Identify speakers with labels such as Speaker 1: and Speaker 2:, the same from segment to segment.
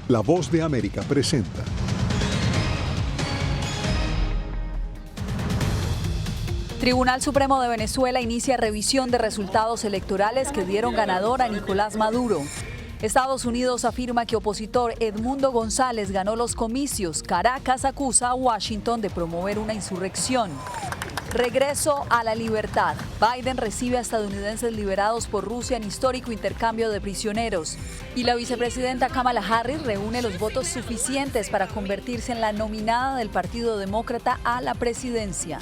Speaker 1: La Voz de América presenta.
Speaker 2: Tribunal Supremo de Venezuela inicia revisión de resultados electorales que dieron ganador a Nicolás Maduro. Estados Unidos afirma que opositor Edmundo González ganó los comicios. Caracas acusa a Washington de promover una insurrección. Regreso a la libertad. Biden recibe a estadounidenses liberados por Rusia en histórico intercambio de prisioneros. Y la vicepresidenta Kamala Harris reúne los votos suficientes para convertirse en la nominada del Partido Demócrata a la presidencia.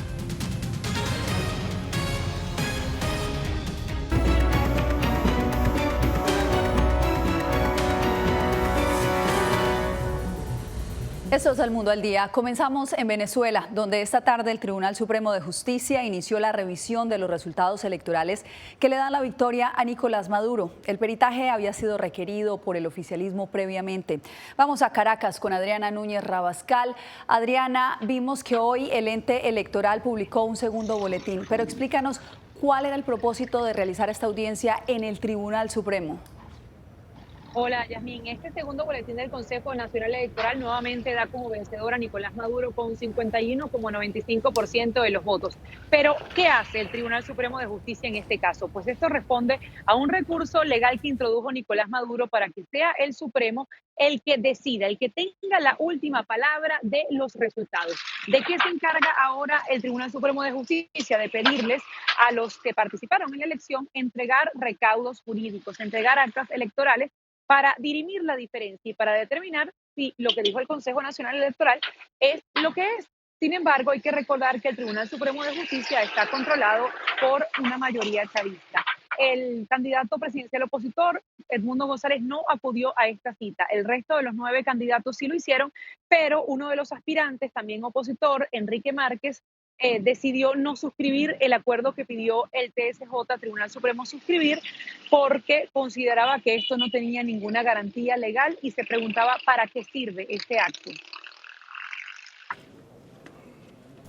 Speaker 2: Esto es El Mundo al Día. Comenzamos en Venezuela, donde esta tarde el Tribunal Supremo de Justicia inició la revisión de los resultados electorales que le dan la victoria a Nicolás Maduro. El peritaje había sido requerido por el oficialismo previamente. Vamos a Caracas con Adriana Núñez Rabascal. Adriana, vimos que hoy el ente electoral publicó un segundo boletín, pero explícanos cuál era el propósito de realizar esta audiencia en el Tribunal Supremo.
Speaker 3: Hola, Yasmín. Este segundo boletín del Consejo Nacional Electoral nuevamente da como vencedor a Nicolás Maduro con 51,95% de los votos. Pero, ¿qué hace el Tribunal Supremo de Justicia en este caso? Pues esto responde a un recurso legal que introdujo Nicolás Maduro para que sea el Supremo el que decida, el que tenga la última palabra de los resultados. ¿De qué se encarga ahora el Tribunal Supremo de Justicia? De pedirles a los que participaron en la elección entregar recaudos jurídicos, entregar actas electorales para dirimir la diferencia y para determinar si lo que dijo el Consejo Nacional Electoral es lo que es. Sin embargo, hay que recordar que el Tribunal Supremo de Justicia está controlado por una mayoría chavista. El candidato presidencial opositor, Edmundo González, no acudió a esta cita. El resto de los 9 candidatos sí lo hicieron, pero uno de los aspirantes, también opositor, Enrique Márquez, decidió no suscribir el acuerdo que pidió el TSJ, Tribunal Supremo, suscribir, porque consideraba que esto no tenía ninguna garantía legal y se preguntaba para qué sirve este acto.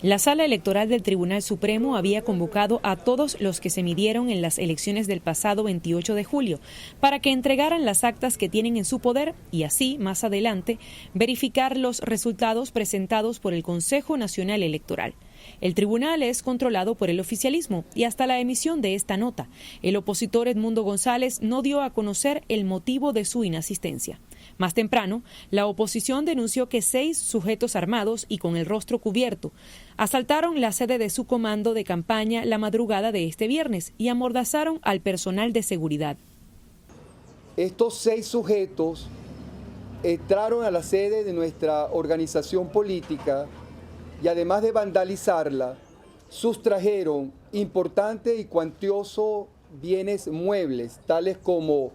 Speaker 4: La Sala Electoral del Tribunal Supremo había convocado a todos los que se midieron en las elecciones del pasado 28 de julio para que entregaran las actas que tienen en su poder y así, más adelante, verificar los resultados presentados por el Consejo Nacional Electoral. El tribunal es controlado por el oficialismo y hasta la emisión de esta nota, el opositor Edmundo González no dio a conocer el motivo de su inasistencia. Más temprano, la oposición denunció que 6 sujetos armados y con el rostro cubierto asaltaron la sede de su comando de campaña la madrugada de este viernes y amordazaron al personal de seguridad.
Speaker 5: Estos 6 sujetos entraron a la sede de nuestra organización política y además de vandalizarla, sustrajeron importantes y cuantiosos bienes muebles, tales como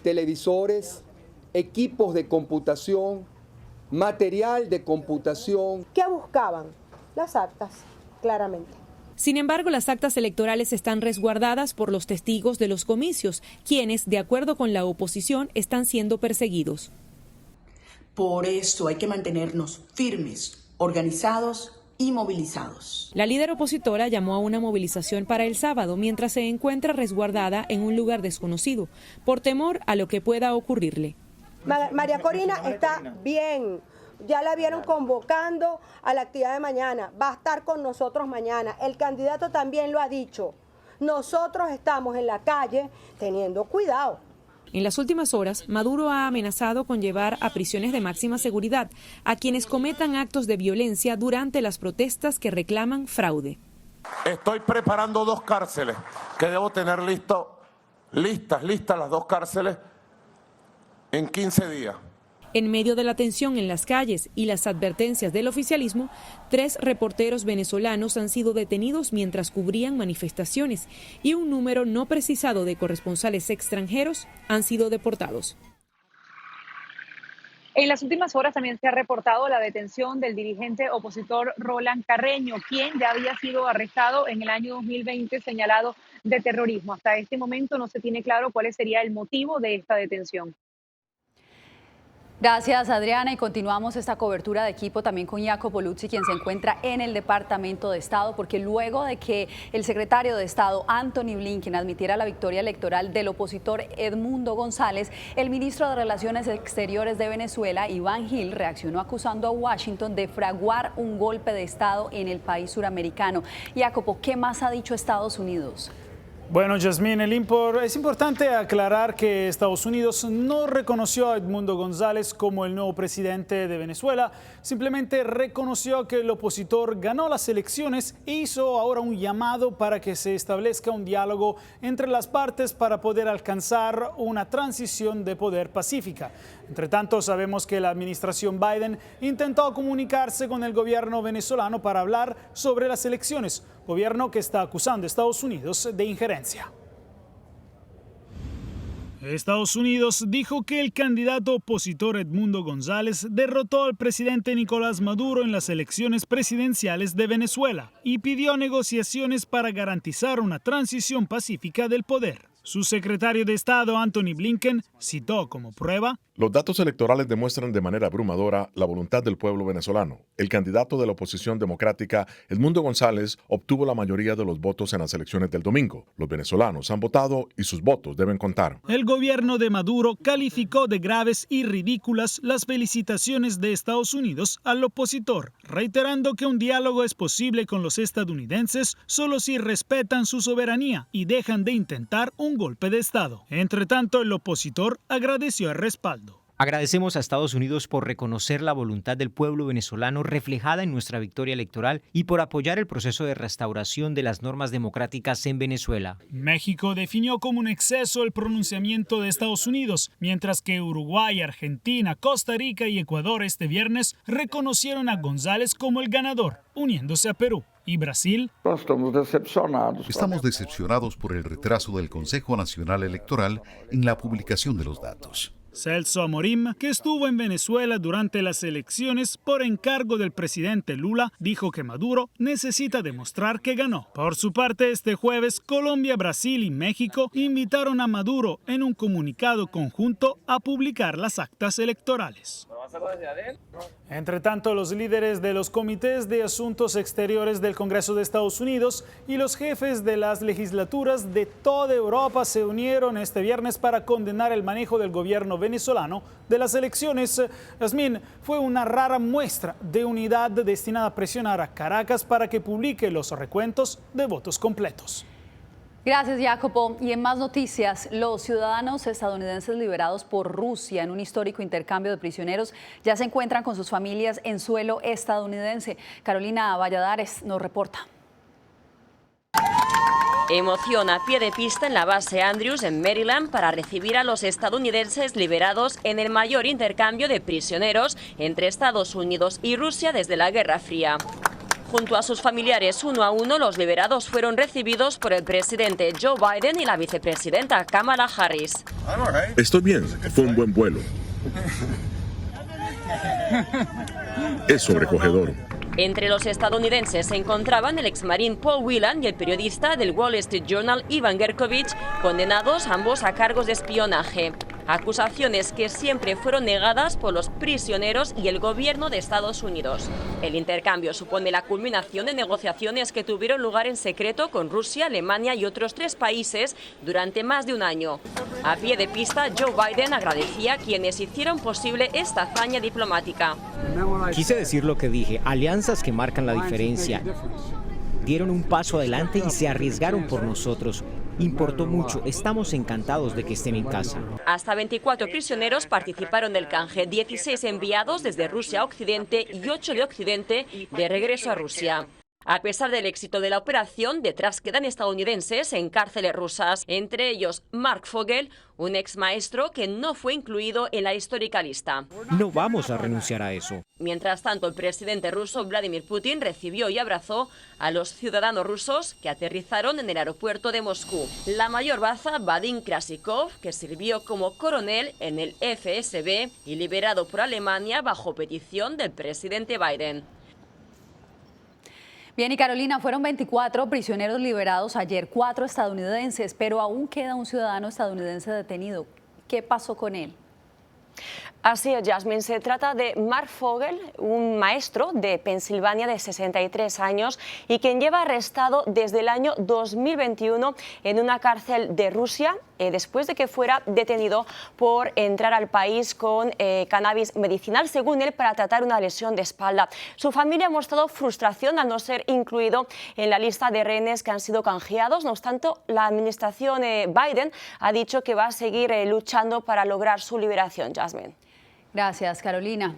Speaker 5: televisores, equipos de computación, material de computación.
Speaker 6: ¿Qué buscaban? Las actas, claramente.
Speaker 4: Sin embargo, las actas electorales están resguardadas por los testigos de los comicios, quienes, de acuerdo con la oposición, están siendo perseguidos.
Speaker 7: Por eso hay que mantenernos firmes, organizados y movilizados.
Speaker 4: La líder opositora llamó a una movilización para el sábado mientras se encuentra resguardada en un lugar desconocido, por temor a lo que pueda ocurrirle.
Speaker 6: María Corina está bien, ya la vieron convocando a la actividad de mañana, va a estar con nosotros mañana. El candidato también lo ha dicho, nosotros estamos en la calle teniendo cuidado.
Speaker 4: En las últimas horas, Maduro ha amenazado con llevar a prisiones de máxima seguridad a quienes cometan actos de violencia durante las protestas que reclaman fraude.
Speaker 8: Estoy preparando 2 cárceles que debo tener listas las 2 cárceles en 15 días.
Speaker 4: En medio de la tensión en las calles y las advertencias del oficialismo, 3 reporteros venezolanos han sido detenidos mientras cubrían manifestaciones y un número no precisado de corresponsales extranjeros han sido deportados.
Speaker 3: En las últimas horas también se ha reportado la detención del dirigente opositor Roland Carreño, quien ya había sido arrestado en el año 2020 señalado de terrorismo. Hasta este momento no se tiene claro cuál sería el motivo de esta detención.
Speaker 2: Gracias, Adriana, y continuamos esta cobertura de equipo también con Jacopo Luzzi, quien se encuentra en el Departamento de Estado, porque luego de que el secretario de Estado, Antony Blinken, admitiera la victoria electoral del opositor Edmundo González, el ministro de Relaciones Exteriores de Venezuela, Iván Gil, reaccionó acusando a Washington de fraguar un golpe de Estado en el país suramericano. Jacopo, ¿qué más ha dicho Estados Unidos?
Speaker 9: Bueno, Yasmín, es importante aclarar que Estados Unidos no reconoció a Edmundo González como el nuevo presidente de Venezuela, simplemente reconoció que el opositor ganó las elecciones e hizo ahora un llamado para que se establezca un diálogo entre las partes para poder alcanzar una transición de poder pacífica. Entre tanto, sabemos que la administración Biden intentó comunicarse con el gobierno venezolano para hablar sobre las elecciones, gobierno que está acusando a Estados Unidos de injerencia. Estados Unidos dijo que el candidato opositor Edmundo González derrotó al presidente Nicolás Maduro en las elecciones presidenciales de Venezuela y pidió negociaciones para garantizar una transición pacífica del poder. Su secretario de Estado, Antony Blinken, citó como prueba:
Speaker 10: los datos electorales demuestran de manera abrumadora la voluntad del pueblo venezolano. El candidato de la oposición democrática, Edmundo González, obtuvo la mayoría de los votos en las elecciones del domingo. Los venezolanos han votado y sus votos deben contar.
Speaker 9: El gobierno de Maduro calificó de graves y ridículas las felicitaciones de Estados Unidos al opositor, reiterando que un diálogo es posible con los estadounidenses solo si respetan su soberanía y dejan de intentar un golpe de Estado. Entre tanto, el opositor agradeció el respaldo.
Speaker 11: Agradecemos a Estados Unidos por reconocer la voluntad del pueblo venezolano reflejada en nuestra victoria electoral y por apoyar el proceso de restauración de las normas democráticas en Venezuela.
Speaker 9: México definió como un exceso el pronunciamiento de Estados Unidos, mientras que Uruguay, Argentina, Costa Rica y Ecuador este viernes reconocieron a González como el ganador, uniéndose a Perú. ¿Y Brasil?
Speaker 1: Estamos decepcionados por el retraso del Consejo Nacional Electoral en la publicación de los datos.
Speaker 9: Celso Amorim, que estuvo en Venezuela durante las elecciones por encargo del presidente Lula, dijo que Maduro necesita demostrar que ganó. Por su parte, este jueves, Colombia, Brasil y México invitaron a Maduro en un comunicado conjunto a publicar las actas electorales. Entre tanto, los líderes de los comités de asuntos exteriores del Congreso de Estados Unidos y los jefes de las legislaturas de toda Europa se unieron este viernes para condenar el manejo del gobierno venezolano de las elecciones. Yasmín, fue una rara muestra de unidad destinada a presionar a Caracas para que publique los recuentos de votos completos.
Speaker 2: Gracias, Jacopo. Y en más noticias, los ciudadanos estadounidenses liberados por Rusia en un histórico intercambio de prisioneros ya se encuentran con sus familias en suelo estadounidense. Carolina Valladares nos reporta.
Speaker 12: Emoción a pie de pista en la base Andrews en Maryland para recibir a los estadounidenses liberados en el mayor intercambio de prisioneros entre Estados Unidos y Rusia desde la Guerra Fría. Junto a sus familiares, uno a uno, los liberados fueron recibidos por el presidente Joe Biden y la vicepresidenta Kamala Harris.
Speaker 10: Estoy bien, fue un buen vuelo. Es sobrecogedor.
Speaker 12: Entre los estadounidenses se encontraban el exmarín Paul Whelan y el periodista del Wall Street Journal Ivan Gershkovich, condenados ambos a cargos de espionaje. Acusaciones que siempre fueron negadas por los prisioneros y el gobierno de Estados Unidos. El intercambio supone la culminación de negociaciones que tuvieron lugar en secreto con Rusia, Alemania y otros 3 países durante más de un año. A pie de pista, Joe Biden agradecía a quienes hicieron posible esta hazaña diplomática.
Speaker 11: Quise decir lo que dije, alianzas que marcan la diferencia. Dieron un paso adelante y se arriesgaron por nosotros. Importó mucho, estamos encantados de que estén en casa.
Speaker 12: Hasta 24 prisioneros participaron del canje, 16 enviados desde Rusia a Occidente y 8 de Occidente de regreso a Rusia. A pesar del éxito de la operación, detrás quedan estadounidenses en cárceles rusas, entre ellos Mark Fogel, un ex maestro que no fue incluido en la histórica lista.
Speaker 11: No vamos a renunciar a eso.
Speaker 12: Mientras tanto, el presidente ruso Vladimir Putin recibió y abrazó a los ciudadanos rusos que aterrizaron en el aeropuerto de Moscú. La mayor baza, Vadim Krasikov, que sirvió como coronel en el FSB y liberado por Alemania bajo petición del presidente Biden.
Speaker 2: Bien, y Carolina, fueron 24 prisioneros liberados ayer, 4 estadounidenses, pero aún queda un ciudadano estadounidense detenido. ¿Qué pasó con él?
Speaker 13: Así es, Jasmine. Se trata de Mark Fogel, un maestro de Pensilvania de 63 años y quien lleva arrestado desde el año 2021 en una cárcel de Rusia después de que fuera detenido por entrar al país con cannabis medicinal, según él, para tratar una lesión de espalda. Su familia ha mostrado frustración al no ser incluido en la lista de rehenes que han sido canjeados. No obstante, la administración Biden ha dicho que va a seguir luchando para lograr su liberación. Jasmine.
Speaker 2: Gracias, Carolina.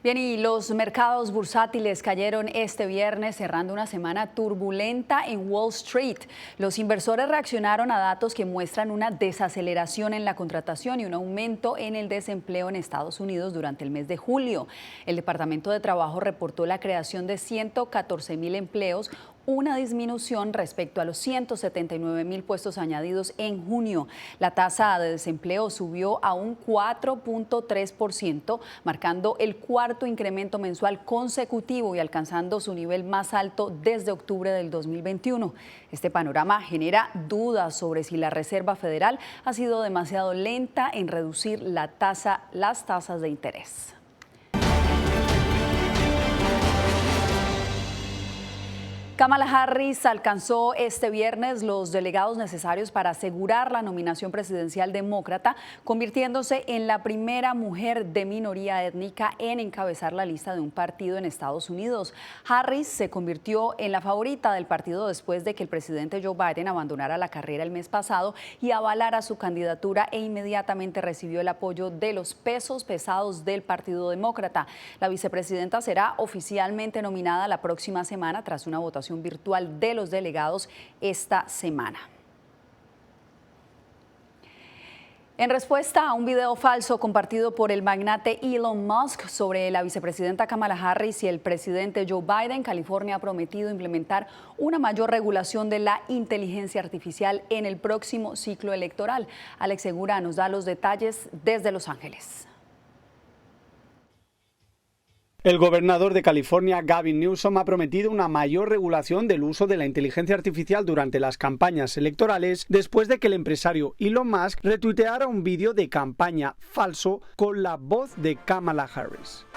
Speaker 2: Bien, y los mercados bursátiles cayeron este viernes, cerrando una semana turbulenta en Wall Street. Los inversores reaccionaron a datos que muestran una desaceleración en la contratación y un aumento en el desempleo en Estados Unidos durante el mes de julio. El Departamento de Trabajo reportó la creación de 114,000 empleos, una disminución respecto a los 179,000 puestos añadidos en junio. La tasa de desempleo subió a un 4.3%, marcando el cuarto incremento mensual consecutivo y alcanzando su nivel más alto desde octubre del 2021. Este panorama genera dudas sobre si la Reserva Federal ha sido demasiado lenta en reducir las tasas de interés. Kamala Harris alcanzó este viernes los delegados necesarios para asegurar la nominación presidencial demócrata, convirtiéndose en la primera mujer de minoría étnica en encabezar la lista de un partido en Estados Unidos. Harris se convirtió en la favorita del partido después de que el presidente Joe Biden abandonara la carrera el mes pasado y avalara su candidatura, e inmediatamente recibió el apoyo de los pesos pesados del Partido Demócrata. La vicepresidenta será oficialmente nominada la próxima semana tras una votación virtual de los delegados esta semana. En respuesta a un video falso compartido por el magnate Elon Musk sobre la vicepresidenta Kamala Harris y el presidente Joe Biden, California ha prometido implementar una mayor regulación de la inteligencia artificial en el próximo ciclo electoral. Alex Segura nos da los detalles desde Los Ángeles.
Speaker 14: El gobernador de California, Gavin Newsom, ha prometido una mayor regulación del uso de la inteligencia artificial durante las campañas electorales después de que el empresario Elon Musk retuiteara un vídeo de campaña falso con la voz de Kamala Harris.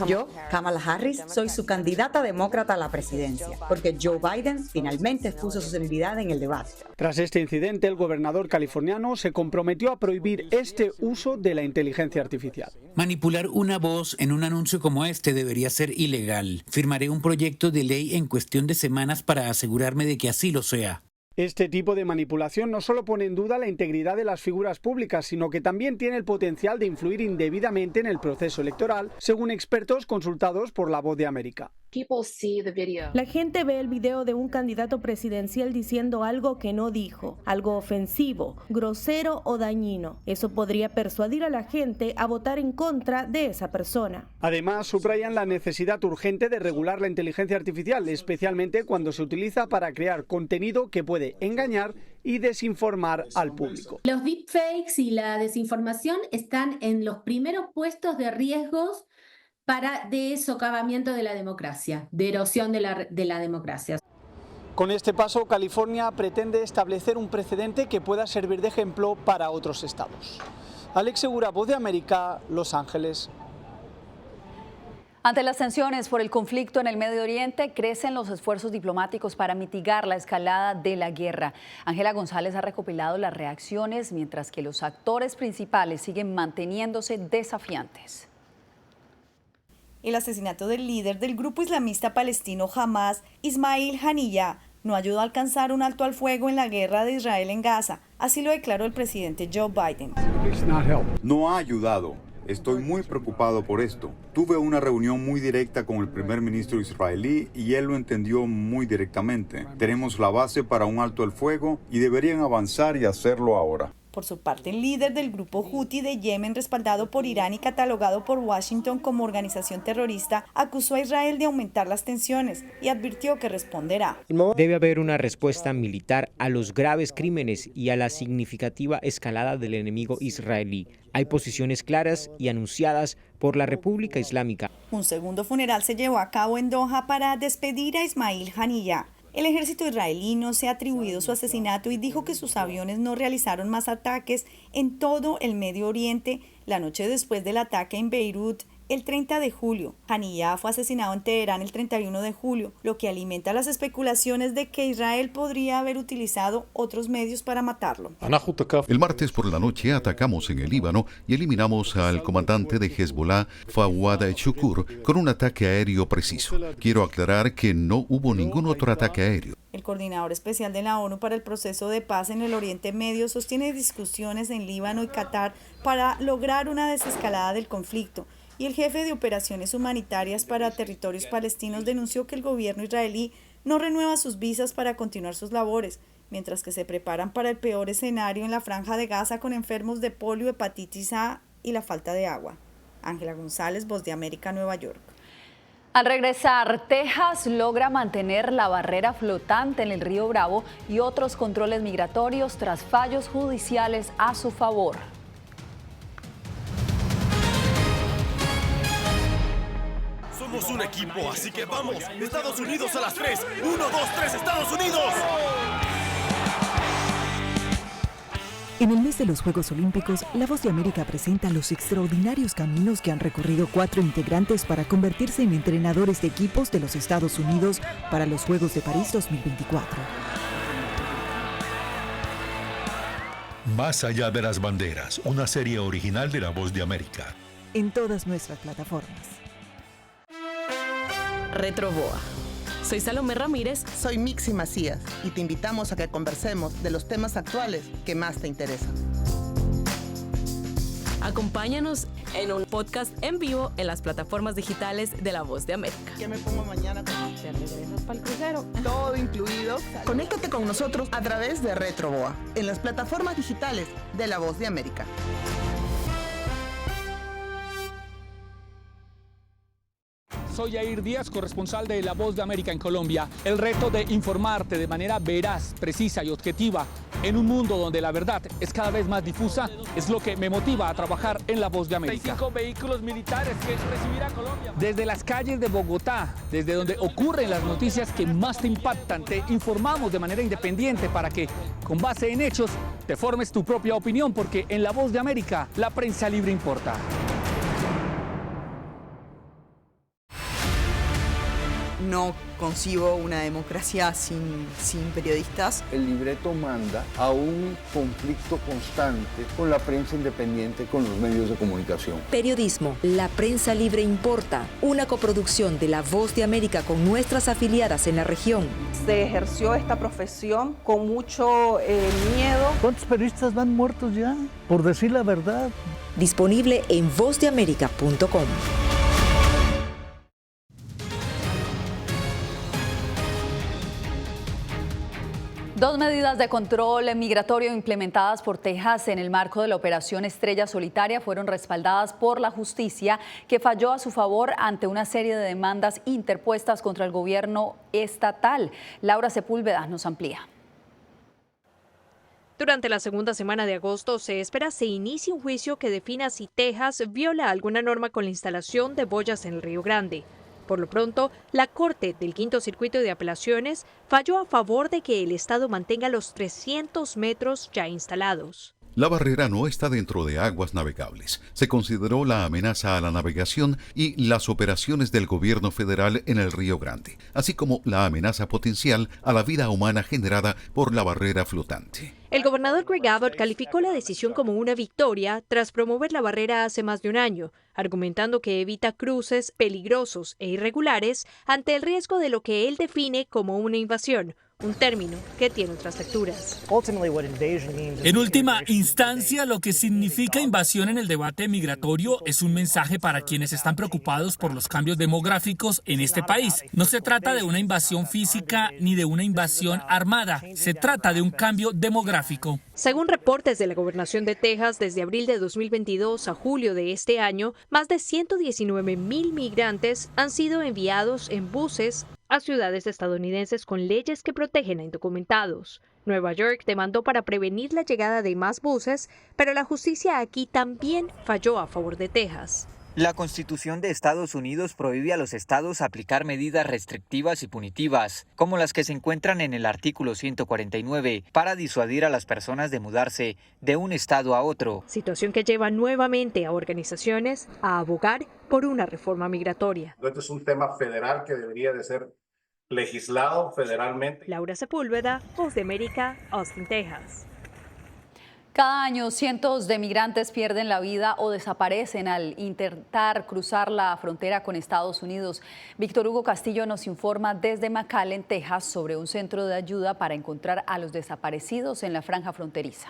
Speaker 15: Yo, Kamala Harris, soy su candidata demócrata a la presidencia, porque Joe Biden finalmente expuso su sensibilidad en el debate.
Speaker 14: Tras este incidente, el gobernador californiano se comprometió a prohibir este uso de la inteligencia artificial.
Speaker 16: Manipular una voz en un anuncio como este debería ser ilegal. Firmaré un proyecto de ley en cuestión de semanas para asegurarme de que así lo sea.
Speaker 14: Este tipo de manipulación no solo pone en duda la integridad de las figuras públicas, sino que también tiene el potencial de influir indebidamente en el proceso electoral, según expertos consultados por La Voz de América.
Speaker 17: La gente ve el video de un candidato presidencial diciendo algo que no dijo, algo ofensivo, grosero o dañino. Eso podría persuadir a la gente a votar en contra de esa persona.
Speaker 14: Además, subrayan la necesidad urgente de regular la inteligencia artificial, especialmente cuando se utiliza para crear contenido que puede engañar y desinformar al público.
Speaker 18: Los deepfakes y la desinformación están en los primeros puestos de riesgos de socavamiento de la democracia, de erosión de la democracia.
Speaker 14: Con este paso, California pretende establecer un precedente que pueda servir de ejemplo para otros estados. Alex Segura, Voz de América, Los Ángeles.
Speaker 2: Ante las tensiones por el conflicto en el Medio Oriente, crecen los esfuerzos diplomáticos para mitigar la escalada de la guerra. Ángela González ha recopilado las reacciones, mientras que los actores principales siguen manteniéndose desafiantes.
Speaker 19: El asesinato del líder del grupo islamista palestino Hamas, Ismail Haniyeh, no ayudó a alcanzar un alto al fuego en la guerra de Israel en Gaza. Así lo declaró el presidente Joe Biden.
Speaker 20: No ha ayudado. Estoy muy preocupado por esto. Tuve una reunión muy directa con el primer ministro israelí y él lo entendió muy directamente. Tenemos la base para un alto al fuego y deberían avanzar y hacerlo ahora.
Speaker 19: Por su parte, el líder del grupo Houthi de Yemen, respaldado por Irán y catalogado por Washington como organización terrorista, acusó a Israel de aumentar las tensiones y advirtió que responderá.
Speaker 11: Debe haber una respuesta militar a los graves crímenes y a la significativa escalada del enemigo israelí. Hay posiciones claras y anunciadas por la República Islámica.
Speaker 19: Un segundo funeral se llevó a cabo en Doha para despedir a Ismail Haniyeh. El ejército israelí no se ha atribuido su asesinato y dijo que sus aviones no realizaron más ataques en todo el Medio Oriente la noche después del ataque en Beirut el 30 de julio. Haniyeh fue asesinado en Teherán el 31 de julio, lo que alimenta las especulaciones de que Israel podría haber utilizado otros medios para matarlo.
Speaker 1: El martes por la noche atacamos en el Líbano y eliminamos al comandante de Hezbollah, Fawad Shukur, con un ataque aéreo preciso. Quiero aclarar que no hubo ningún otro ataque aéreo.
Speaker 19: El coordinador especial de la ONU para el proceso de paz en el Oriente Medio sostiene discusiones en Líbano y Qatar para lograr una desescalada del conflicto. Y el jefe de operaciones humanitarias para territorios palestinos denunció que el gobierno israelí no renueva sus visas para continuar sus labores, mientras que se preparan para el peor escenario en la franja de Gaza con enfermos de polio, hepatitis A y la falta de agua. Ángela González, Voz de América, Nueva York.
Speaker 2: Al regresar, Texas logra mantener la barrera flotante en el río Bravo y otros controles migratorios tras fallos judiciales a su favor.
Speaker 21: Somos un equipo, así que vamos. Estados Unidos a las 3. 1, 2, 3, Estados Unidos.
Speaker 22: En el mes de los Juegos Olímpicos, La Voz de América presenta los extraordinarios caminos que han recorrido 4 integrantes para convertirse en entrenadores de equipos de los Estados Unidos para los Juegos de París 2024.
Speaker 23: Más allá de las banderas, una serie original de La Voz de América.
Speaker 22: En todas nuestras plataformas.
Speaker 24: Retroboa. Soy Salomé Ramírez.
Speaker 25: Soy Mixi Macías y te invitamos a que conversemos de los temas actuales que más te interesan.
Speaker 24: Acompáñanos en un podcast en vivo en las plataformas digitales de La Voz de América.
Speaker 25: ¿Qué me pongo mañana?
Speaker 24: ¿Te regresas para el crucero?
Speaker 25: Todo incluido. Conéctate con nosotros a través de Retroboa en las plataformas digitales de La Voz de América.
Speaker 26: Soy Yair Díaz, corresponsal de La Voz de América en Colombia. El reto de informarte de manera veraz, precisa y objetiva en un mundo donde la verdad es cada vez más difusa es lo que me motiva a trabajar en La Voz de América.
Speaker 27: 35 vehículos militares que recibirá Colombia.
Speaker 26: Desde las calles de Bogotá, desde donde ocurren las noticias que más te impactan, te informamos de manera independiente para que, con base en hechos, te formes tu propia opinión, porque en La Voz de América la prensa libre importa.
Speaker 28: No concibo una democracia sin periodistas.
Speaker 5: El libreto manda a un conflicto constante con la prensa independiente, con los medios de comunicación.
Speaker 29: Periodismo, la prensa libre importa. Una coproducción de La Voz de América con nuestras afiliadas en la región.
Speaker 28: Se ejerció esta profesión con mucho miedo.
Speaker 30: ¿Cuántos periodistas van muertos ya por decir la verdad?
Speaker 29: Disponible en vozdeamerica.com.
Speaker 2: Dos medidas de control migratorio implementadas por Texas en el marco de la Operación Estrella Solitaria fueron respaldadas por la justicia, que falló a su favor ante una serie de demandas interpuestas contra el gobierno estatal. Laura Sepúlveda nos amplía.
Speaker 31: Durante la segunda semana de agosto se espera se inicie un juicio que defina si Texas viola alguna norma con la instalación de boyas en el Río Grande. Por lo pronto, la Corte del Quinto Circuito de Apelaciones falló a favor de que el Estado mantenga los 300 metros ya instalados.
Speaker 1: La barrera no está dentro de aguas navegables. Se consideró la amenaza a la navegación y las operaciones del gobierno federal en el Río Grande, así como la amenaza potencial a la vida humana generada por la barrera flotante.
Speaker 31: El gobernador Greg Abbott calificó la decisión como una victoria tras promover la barrera hace más de un año, argumentando que evita cruces peligrosos e irregulares ante el riesgo de lo que él define como una invasión, un término que tiene otras lecturas.
Speaker 32: En última instancia, lo que significa invasión en el debate migratorio es un mensaje para quienes están preocupados por los cambios demográficos en este país. No se trata de una invasión física ni de una invasión armada, se trata de un cambio demográfico.
Speaker 31: Según reportes de la Gobernación de Texas, desde abril de 2022 a julio de este año, más de 119,000 migrantes han sido enviados en buses a ciudades estadounidenses con leyes que protegen a indocumentados. Nueva York demandó para prevenir la llegada de más buses, pero la justicia aquí también falló a favor de Texas.
Speaker 3: La Constitución de Estados Unidos prohíbe a los estados aplicar medidas restrictivas y punitivas, como las que se encuentran en el artículo 149, para disuadir a las personas de mudarse de un estado a otro.
Speaker 31: Situación que lleva nuevamente a organizaciones a abogar por una reforma migratoria.
Speaker 4: Este es un tema federal que debería de ser legislado federalmente.
Speaker 31: Laura Sepúlveda, Voz de América, Austin, Texas.
Speaker 2: Cada año cientos de migrantes pierden la vida o desaparecen al intentar cruzar la frontera con Estados Unidos. Víctor Hugo Castillo nos informa desde McAllen, Texas, sobre un centro de ayuda para encontrar a los desaparecidos en la franja fronteriza.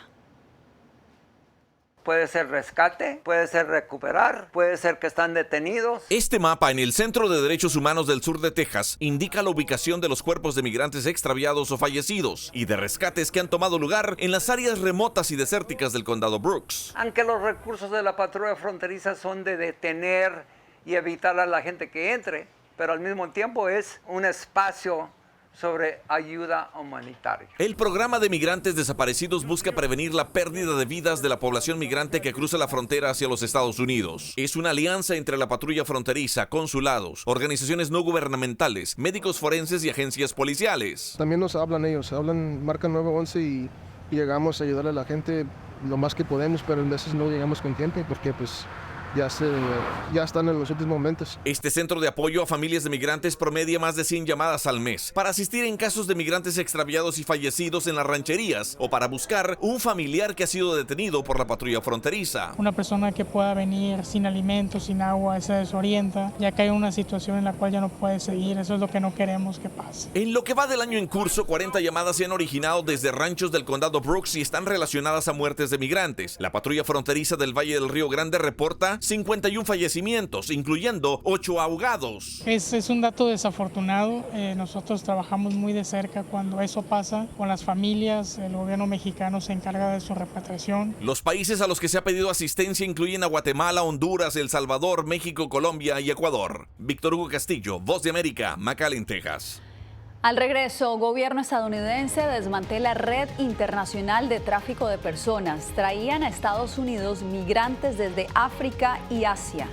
Speaker 6: Puede ser rescate, puede ser recuperar, puede ser que están detenidos.
Speaker 7: Este mapa en el Centro de Derechos Humanos del sur de Texas indica la ubicación de los cuerpos de migrantes extraviados o fallecidos y de rescates que han tomado lugar en las áreas remotas y desérticas del condado Brooks.
Speaker 6: Aunque los recursos de la patrulla fronteriza son de detener y evitar a la gente que entre, pero al mismo tiempo es un espacio sobre ayuda humanitaria.
Speaker 7: El programa de migrantes desaparecidos busca prevenir la pérdida de vidas de la población migrante que cruza la frontera hacia los Estados Unidos. Es una alianza entre la patrulla fronteriza, consulados, organizaciones no gubernamentales, médicos forenses y agencias policiales.
Speaker 8: También nos hablan ellos, marcan 911 y llegamos a ayudar a la gente lo más que podemos, pero a veces no llegamos con gente porque pues ya están en los últimos momentos.
Speaker 7: Este centro de apoyo a familias de migrantes promedia más de 100 llamadas al mes para asistir en casos de migrantes extraviados y fallecidos en las rancherías o para buscar un familiar que ha sido detenido por la patrulla fronteriza.
Speaker 9: Una persona que pueda venir sin alimentos, sin agua, se desorienta, ya que hay una situación en la cual ya no puede seguir. Eso es lo que no queremos que pase.
Speaker 7: En lo que va del año en curso, 40 llamadas se han originado desde ranchos del condado Brooks y están relacionadas a muertes de migrantes. La patrulla fronteriza del Valle del Río Grande reporta 51 fallecimientos, incluyendo 8 ahogados.
Speaker 9: Es un dato desafortunado. Nosotros trabajamos muy de cerca cuando eso pasa con las familias. El gobierno mexicano se encarga de su repatriación.
Speaker 7: Los países a los que se ha pedido asistencia incluyen a Guatemala, Honduras, El Salvador, México, Colombia y Ecuador. Víctor Hugo Castillo, Voz de América, McAllen, Texas.
Speaker 2: Al regreso, gobierno estadounidense desmantela red internacional de tráfico de personas. Traían a Estados Unidos migrantes desde África y Asia.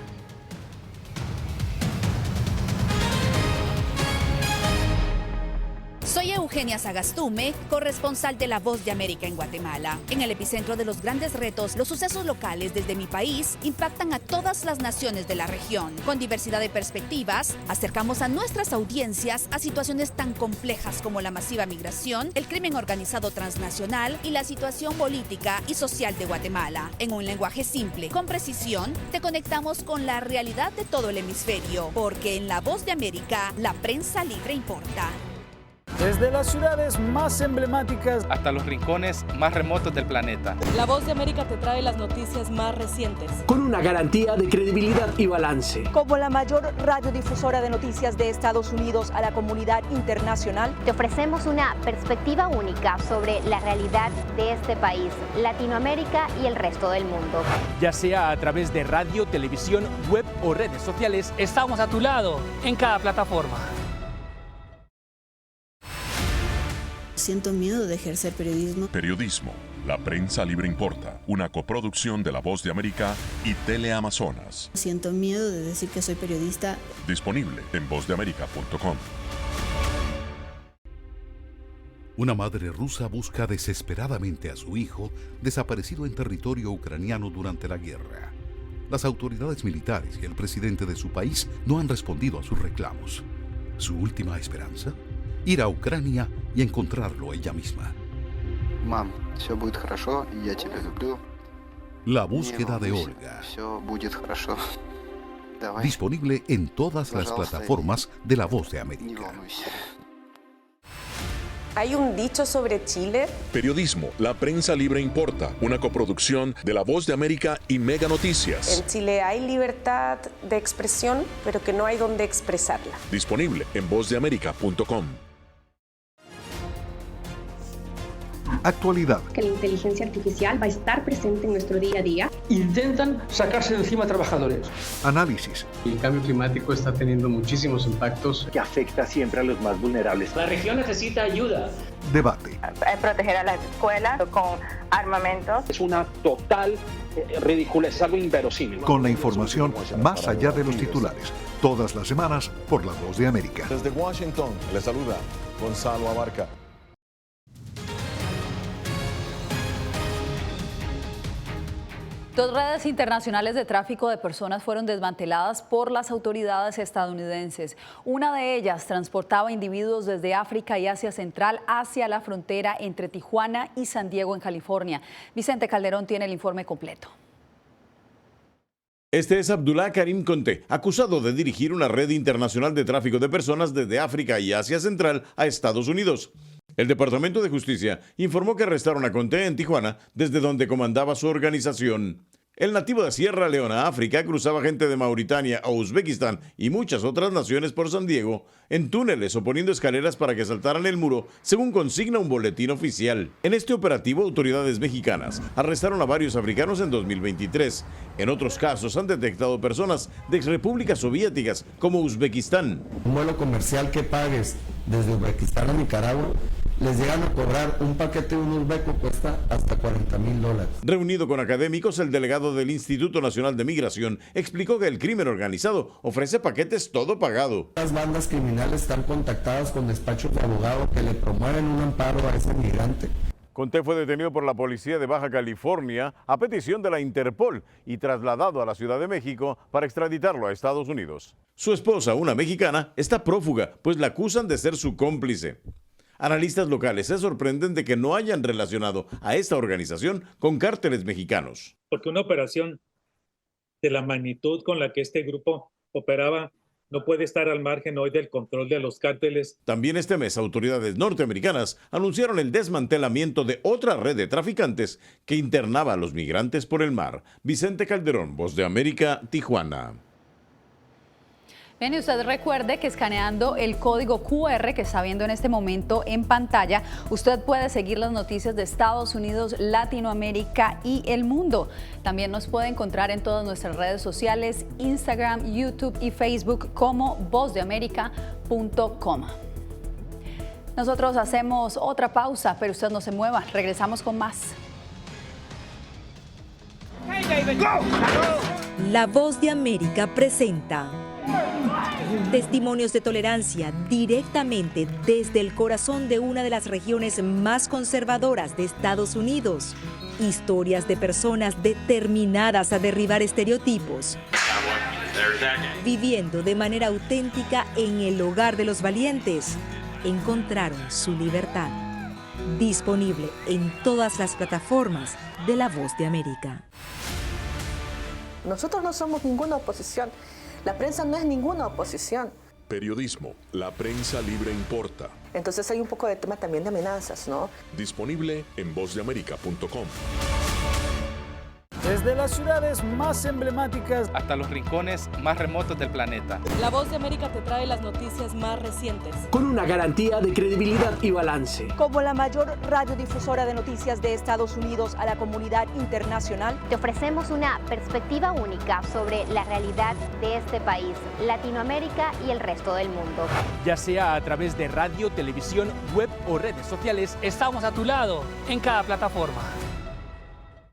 Speaker 10: Soy Eugenia Sagastume, corresponsal de La Voz de América en Guatemala. En el epicentro de los grandes retos, los sucesos locales desde mi país impactan a todas las naciones de la región. Con diversidad de perspectivas, acercamos a nuestras audiencias a situaciones tan complejas como la masiva migración, el crimen organizado transnacional y la situación política y social de Guatemala. En un lenguaje simple, con precisión, te conectamos con la realidad de todo el hemisferio, porque en La Voz de América, la prensa libre importa.
Speaker 12: Desde las ciudades más emblemáticas
Speaker 27: hasta los rincones más remotos del planeta.
Speaker 24: La Voz de América te trae las noticias más recientes.
Speaker 13: Con una garantía de credibilidad y balance.
Speaker 15: Como la mayor radiodifusora de noticias de Estados Unidos a la comunidad internacional,
Speaker 16: te ofrecemos una perspectiva única sobre la realidad de este país, Latinoamérica y el resto del mundo.
Speaker 13: Ya sea a través de radio, televisión, web o redes sociales,
Speaker 26: estamos a tu lado en cada plataforma.
Speaker 17: Siento miedo de ejercer periodismo.
Speaker 33: Periodismo. La prensa libre importa. Una coproducción de La Voz de América y Teleamazonas.
Speaker 17: Siento miedo de decir que soy periodista.
Speaker 33: Disponible en vozdeamerica.com.
Speaker 1: Una madre rusa busca desesperadamente a su hijo desaparecido en territorio ucraniano durante la guerra. Las autoridades militares y el presidente de su país no han respondido a sus reclamos. ¿Su última esperanza? Ir a Ucrania y encontrarlo ella misma.
Speaker 34: Mam, все будет хорошо, я тебя люблю.
Speaker 1: La búsqueda de Olga.
Speaker 34: Все будет хорошо. Давай.
Speaker 1: Disponible en todas las plataformas de La Voz de América.
Speaker 35: ¿Hay un dicho sobre Chile?
Speaker 33: Periodismo, la prensa libre importa. Una coproducción de La Voz de América y Mega Noticias.
Speaker 35: En Chile hay libertad de expresión, pero que no hay donde expresarla.
Speaker 33: Disponible en vozdeamerica.com.
Speaker 1: actualidad,
Speaker 3: que la inteligencia artificial va a estar presente en nuestro día a día.
Speaker 5: Intentan sacarse de encima a trabajadores.
Speaker 1: análisis.
Speaker 11: El cambio climático está teniendo muchísimos impactos
Speaker 14: que afecta siempre a los más vulnerables.
Speaker 18: La región necesita ayuda.
Speaker 1: Debate.
Speaker 19: Proteger a las escuelas con armamentos.
Speaker 14: Es una total ridiculez, es algo inverosímil.
Speaker 1: Con la información más allá de los titulares. Todas las semanas por La Voz de América.
Speaker 20: Desde Washington, les saluda Gonzalo Abarca.
Speaker 2: Dos redes internacionales de tráfico de personas fueron desmanteladas por las autoridades estadounidenses. Una de ellas transportaba individuos desde África y Asia Central hacia la frontera entre Tijuana y San Diego, en California. Vicente Calderón tiene el informe completo.
Speaker 21: Este es Abdullah Karim Conté, acusado de dirigir una red internacional de tráfico de personas desde África y Asia Central a Estados Unidos. El Departamento de Justicia informó que arrestaron a Conté en Tijuana, desde donde comandaba su organización. El nativo de Sierra Leona, África, cruzaba gente de Mauritania a Uzbekistán y muchas otras naciones por San Diego en túneles o poniendo escaleras para que saltaran el muro, según consigna un boletín oficial. En este operativo, autoridades mexicanas arrestaron a varios africanos en 2023. En otros casos, han detectado personas de exrepúblicas soviéticas como Uzbekistán.
Speaker 22: Un vuelo comercial que pagues desde Uzbekistán a Nicaragua, les llegan a cobrar un paquete de un uzbeco, cuesta hasta $40,000.
Speaker 21: Reunido con académicos, el delegado del Instituto Nacional de Migración explicó que el crimen organizado ofrece paquetes todo pagado.
Speaker 22: Las bandas criminales están contactadas con despachos de abogados que le promueven un amparo a ese migrante.
Speaker 21: Conté fue detenido por la policía de Baja California a petición de la Interpol y trasladado a la Ciudad de México para extraditarlo a Estados Unidos. Su esposa, una mexicana, está prófuga, pues la acusan de ser su cómplice. Analistas locales se sorprenden de que no hayan relacionado a esta organización con cárteles mexicanos.
Speaker 23: Porque una operación de la magnitud con la que este grupo operaba no puede estar al margen hoy del control de los cárteles.
Speaker 21: También este mes, autoridades norteamericanas anunciaron el desmantelamiento de otra red de traficantes que internaba a los migrantes por el mar. Vicente Calderón, Voz de América, Tijuana.
Speaker 2: Bien, y usted recuerde que escaneando el código QR que está viendo en este momento en pantalla, usted puede seguir las noticias de Estados Unidos, Latinoamérica y el mundo. También nos puede encontrar en todas nuestras redes sociales, Instagram, YouTube y Facebook como vozdeamerica.com. Nosotros hacemos otra pausa, pero usted no se mueva. Regresamos con más.
Speaker 25: La Voz de América presenta testimonios de tolerancia directamente desde el corazón de una de las regiones más conservadoras de Estados Unidos. Historias de personas determinadas a derribar estereotipos, viviendo de manera auténtica en el hogar de los valientes. Encontraron su libertad. Disponible en todas las plataformas de La Voz de América.
Speaker 35: Nosotros no somos ninguna oposición. La prensa no es ninguna oposición.
Speaker 33: Periodismo, la prensa libre importa.
Speaker 35: Entonces hay un poco de tema también de amenazas, ¿no?
Speaker 33: Disponible en vozdeamerica.com.
Speaker 12: Desde las ciudades más emblemáticas
Speaker 27: hasta los rincones más remotos del planeta.
Speaker 24: La Voz de América te trae las noticias más recientes,
Speaker 12: con una garantía de credibilidad y balance.
Speaker 15: Como la mayor radiodifusora de noticias de Estados Unidos a la comunidad internacional,
Speaker 16: te ofrecemos una perspectiva única sobre la realidad de este país, Latinoamérica y el resto del mundo.
Speaker 13: Ya sea a través de radio, televisión, web o redes sociales,
Speaker 26: estamos a tu lado en cada plataforma.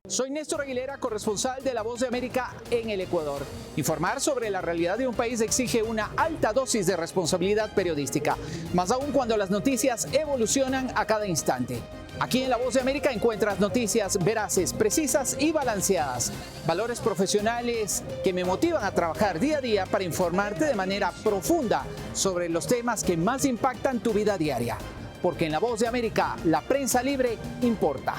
Speaker 12: Soy Néstor Aguilera, corresponsal de La Voz de América en el Ecuador. Informar sobre la realidad de un país exige una alta dosis de responsabilidad periodística, más aún cuando las noticias evolucionan a cada instante. Aquí en La Voz de América encuentras noticias veraces, precisas y balanceadas. Valores profesionales que me motivan a trabajar día a día para informarte de manera profunda sobre los temas que más impactan tu vida diaria. Porque en La Voz de América, la prensa libre importa.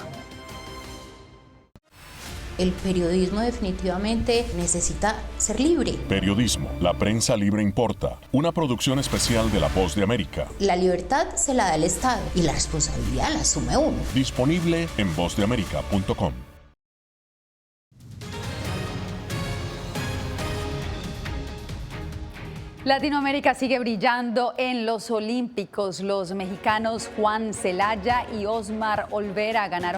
Speaker 28: El periodismo definitivamente necesita ser libre.
Speaker 33: Periodismo, la prensa libre importa. Una producción especial de La Voz de América.
Speaker 28: La libertad se la da el Estado y la responsabilidad la asume uno.
Speaker 33: Disponible en vozdeamerica.com.
Speaker 2: Latinoamérica sigue brillando en los Olímpicos. Los mexicanos Juan Celaya y Osmar Olvera ganaron